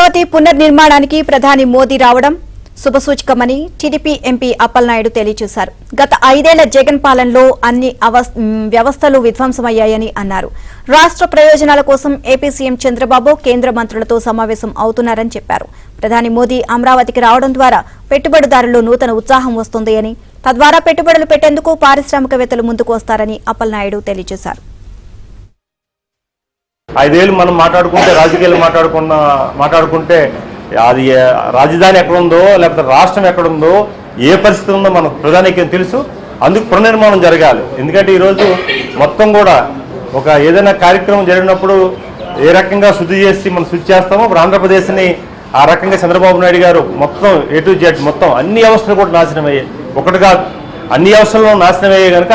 అమరావతి పునర్నిర్మాణానికి ప్రధాని మోదీ రావడం శుభసూచకమని TDP MP Appalanaidu తెలియజేశారు. గత 5 ఏళ్ల జగన్ పాలనలో అన్ని వ్యవస్థలు విధ్వంసమయ్యాయని అన్నారు. రాష్ట్ర ప్రయోజనాల కోసం ఏపీ సీఎం చంద్రబాబు కేంద్ర మంత్రులతో సమావేశం అవుతున్నారని చెప్పారు. ప్రధాని మోదీ అమరావతికి రావడం ద్వారా పెట్టుబడిదారుల్లో నూతన ఉత్సాహం వస్తుంది అని, తద్వారా పెట్టుబడులు పెట్టేందుకు పారిశ్రామికవేత్తలు ముందుకు వస్తారని అప్పలనాయుడు తెలియజేశారు. 5 ఏళ్ళు మనం మాట్లాడుకుంటే రాజకీయాలు మాట్లాడుకుంటే అది రాజధాని ఎక్కడుందో లేకపోతే రాష్ట్రం ఎక్కడుందో ఏ పరిస్థితి ఉందో మనకు ప్రధానికి తెలుసు. అందుకు పునర్నిర్మాణం జరగాలి. ఎందుకంటే ఈరోజు మొత్తం కూడా ఒక ఏదైనా కార్యక్రమం జరిగినప్పుడు ఏ రకంగా శుద్ధి చేసి మనం శుద్ధి చేస్తామో ఇప్పుడు ఆంధ్రప్రదేశ్ని ఆ రకంగా చంద్రబాబు నాయుడు గారు మొత్తం A to Z మొత్తం అన్ని వ్యవస్థలు కూడా నాశనం అయ్యాయి. ఒకటి కాదు, అన్ని వ్యవస్థల్లో నాశనం అయ్యాయి కనుక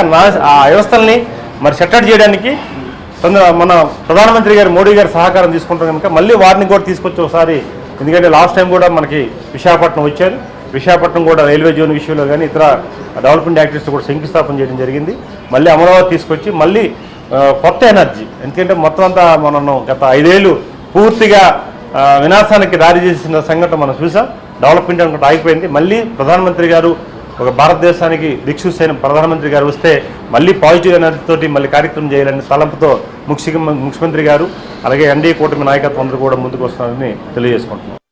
ఆ వ్యవస్థల్ని మరి సెట్టడి చేయడానికి మన ప్రధానమంత్రి గారు మోడీ గారు సహకారం తీసుకుంటారు కనుక మళ్ళీ వారిని కూడా తీసుకొచ్చి ఒకసారి, ఎందుకంటే లాస్ట్ టైం కూడా మనకి విశాఖపట్నం వచ్చారు. విశాఖపట్నం కూడా రైల్వే జోన్ విషయంలో కానీ ఇతర డెవలప్మెంట్ యాక్టివిటీస్ కూడా శంకుస్థాపన చేయడం జరిగింది. మళ్ళీ అమరావతి తీసుకొచ్చి మళ్ళీ కొత్త ఎనర్జీ, ఎందుకంటే మొత్తం అంతా మనం గత 5 ఏళ్ళు పూర్తిగా వినాశానికి దారి చేసిన సంఘటన మనం చూసాం. డెవలప్మెంట్ అనుకుంటే ఆగిపోయింది. మళ్ళీ ప్రధానమంత్రి గారు ఒక భారతదేశానికి దిక్సూచి అయిన ప్రధానమంత్రి గారు వస్తే మళ్ళీ పాజిటివ్ ఎనర్జీతోటి మళ్ళీ కార్యక్రమం చేయాలని తలంపుతో ముఖ్యమంత్రి గారు అలాగే ఎన్డీఏ కూటమి నాయకత్వం అందరూ కూడా ముందుకు వస్తున్నారని తెలియజేసుకుంటున్నాం.